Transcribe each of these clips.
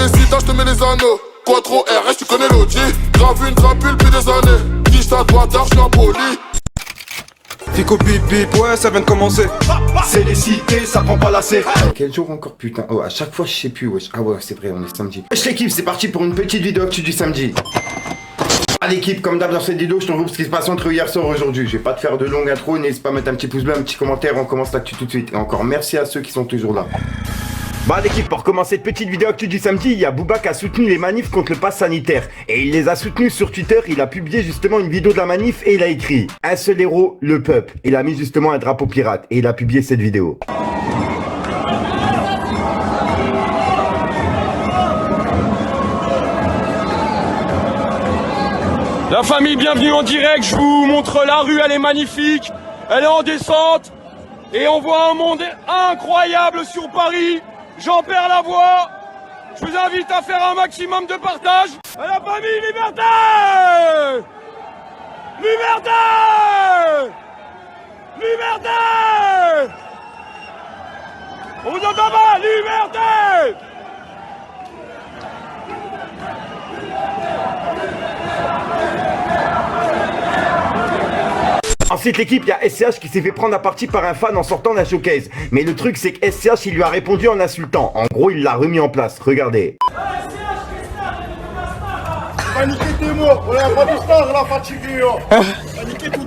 si t'as, je te mets les anneaux. Quattro RS, tu connais l'audi. Grave une trapule depuis des années. Quiche ta droite, je suis impoli. Fico bip bip, ouais ça vient de commencer. C'est les cités, ça prend pas la C. Quel jour encore putain. Oh à chaque fois je sais plus wesh. Ah ouais c'est vrai on est samedi. Wesh l'équipe c'est parti pour une petite vidéo actu du samedi. À l'équipe comme d'hab dans cette vidéo je te regroupe ce qui se passe entre hier soir et aujourd'hui. Je vais pas te faire de longue intro, n'hésite pas à mettre un petit pouce bleu, un petit commentaire, on commence l'actu tout de suite. Et encore merci à ceux qui sont toujours là. Bah l'équipe, pour commencer cette petite vidéo actu du samedi, il y a Booba qui a soutenu les manifs contre le pass sanitaire. Et il les a soutenus sur Twitter, il a publié justement une vidéo de la manif et il a écrit « Un seul héros, le peuple ». Il a mis justement un drapeau pirate et il a publié cette vidéo. La famille, bienvenue en direct, je vous montre la rue, elle est magnifique, elle est en descente, et on voit un monde incroyable sur Paris, j'en perds la voix, je vous invite à faire un maximum de partage. À la famille, liberté! Liberté! Liberté! On vous entend pas, liberté! Ensuite l'équipe, il y a SCH qui s'est fait prendre à partie par un fan en sortant d'un showcase. Mais le truc c'est que SCH il lui a répondu en insultant. En gros il l'a remis en place, regardez. Paniquez tes mots, on a pas de star, la fatigué. Paniquez tout.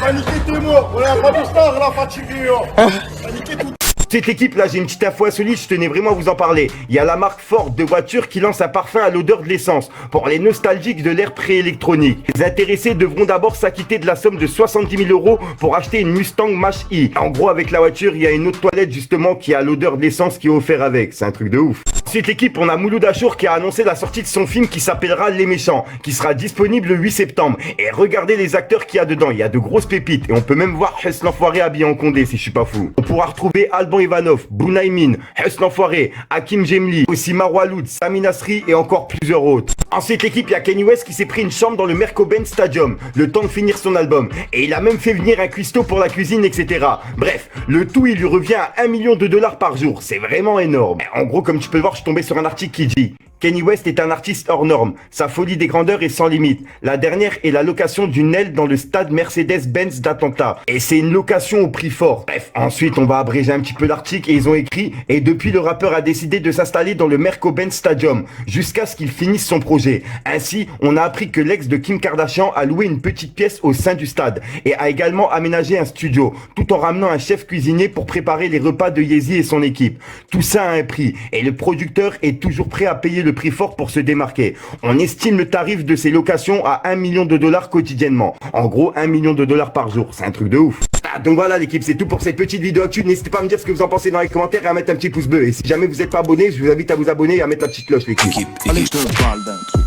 Paniquez tes mots, on a pas de star, la fatigué. Paniquez tout. Cette équipe là, j'ai une petite info insolite, je tenais vraiment à vous en parler. Il y a la marque Ford de voiture qui lance un parfum à l'odeur de l'essence pour les nostalgiques de l'ère préélectronique. Les intéressés devront d'abord s'acquitter de la somme de 70 000 € pour acheter une Mustang Mach-E. En gros, avec la voiture, il y a une autre toilette justement qui a l'odeur de l'essence qui est offert avec. C'est un truc de ouf. Cette équipe, on a Mouloud Achour qui a annoncé la sortie de son film qui s'appellera Les Méchants, qui sera disponible le 8 septembre. Et regardez les acteurs qu'il y a dedans, il y a de grosses pépites. Et on peut même voir Hess l'Enfoiré habillé en Condé si je suis pas fou. On pourra retrouver Alban Ivanov, Bounaïmin, Hess l'Enfoiré, Hakim Jemli, aussi Marwa Loud, Sami Nasri et encore plusieurs autres. Ensuite l'équipe, il y a Kanye West qui s'est pris une chambre dans le Merco-Benz Stadium, le temps de finir son album. Et il a même fait venir un cuistot pour la cuisine, etc. Bref, le tout il lui revient à 1 million de dollars par jour, c'est vraiment énorme. En gros, comme tu peux le voir, je suis tombé sur un article qui dit Kanye West est un artiste hors norme, sa folie des grandeurs est sans limite. La dernière est la location d'une aile dans le stade Mercedes-Benz d'Atlanta. Et c'est une location au prix fort. Bref, ensuite on va abréger un petit peu l'article et ils ont écrit « Et depuis le rappeur a décidé de s'installer dans le Merco-Benz Stadium, jusqu'à ce qu'il finisse son projet. Ainsi, on a appris que l'ex de Kim Kardashian a loué une petite pièce au sein du stade et a également aménagé un studio, tout en ramenant un chef cuisinier pour préparer les repas de Yeezy et son équipe. Tout ça a un prix et le producteur est toujours prêt à payer le prix fort pour se démarquer. On estime le tarif de ces locations à 1 million de dollars quotidiennement. En gros, 1 million de dollars par jour. C'est un truc de ouf. Donc voilà l'équipe, c'est tout pour cette petite vidéo actu. N'hésitez pas à me dire ce que vous en pensez dans les commentaires et à mettre un petit pouce bleu. Et si jamais vous n'êtes pas abonné, je vous invite à vous abonner et à mettre la petite cloche l'équipe. Allez, je te parle d'un truc.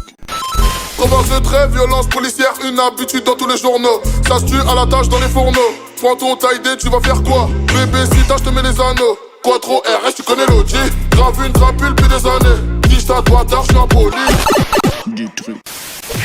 Comment je traite, violence policière, une habitude dans tous les journaux. Ça se tue à la tâche dans les fourneaux. Prends ton taille, tu vas faire quoi? Bébé, si t'as, je te mets les anneaux. Quattro RS, tu connais l'audi. Grave une trapule depuis des années. Quiche ta droite, je suis impoli. Du truc.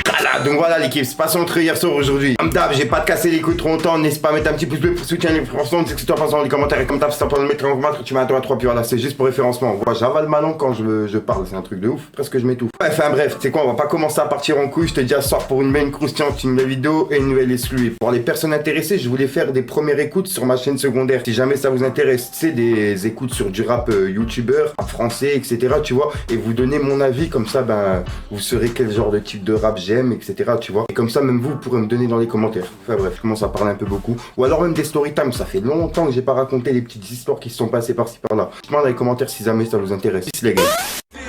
Voilà, donc voilà l'équipe, c'est pas son entre hier soir aujourd'hui. Comme d'hab, j'ai pas de casser les couilles trop longtemps, n'hésite pas à mettre un petit pouce bleu pour soutenir les Français, dis ce que tu en penses dans les commentaires et comme d'hab, si t'as pas de mettre en commentaire, tu mets un 2 à 3 puis voilà, c'est juste pour référencement. Voilà, j'avale ma langue quand je parle, c'est un truc de ouf, presque je m'étouffe. Ouais, enfin bref, tu sais quoi, on va pas commencer à partir en couille, je te dis à ce soir pour une main croustillante, une nouvelle vidéo et une nouvelle exclue. Pour les personnes intéressées, je voulais faire des premières écoutes sur ma chaîne secondaire. Si jamais ça vous intéresse, tu sais, des écoutes sur du rap youtubeur, rap français, etc. tu vois, et vous donner mon avis, comme ça, ben, vous saurez quel genre de type de rap j'aime, etc. tu vois. Et comme ça, même vous pourrez me donner dans les commentaires. Enfin bref, je commence à parler un peu beaucoup. Ou alors même des story time, ça fait longtemps que j'ai pas raconté les petites histoires qui se sont passées par-ci par-là. Dites-moi dans les commentaires si jamais ça vous intéresse. Peace les gars.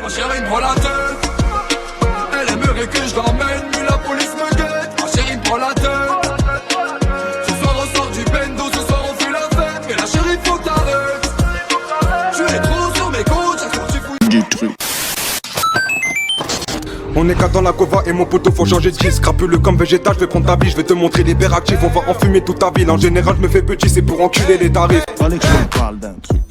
Ma chérie me prend la tête, elle aimerait que je l'emmène, mais la police me guette. Ma chérie me prend la tête, ce soir on sort du bendo, ce soir on fait la fête, mais la chérie faut que t'arrêtes. Tu es trop sur mes côtes, chaque fois tu fous Du truc. On est qu'à dans la cova et mon poteau faut changer de disque. Crapuleux comme végétal, je vais prendre ta vie, je vais te montrer l'hyperactif. On va enfumer toute ta ville, en général je me fais petit, c'est pour enculer les tarifs. Allez, je te parle d'un truc.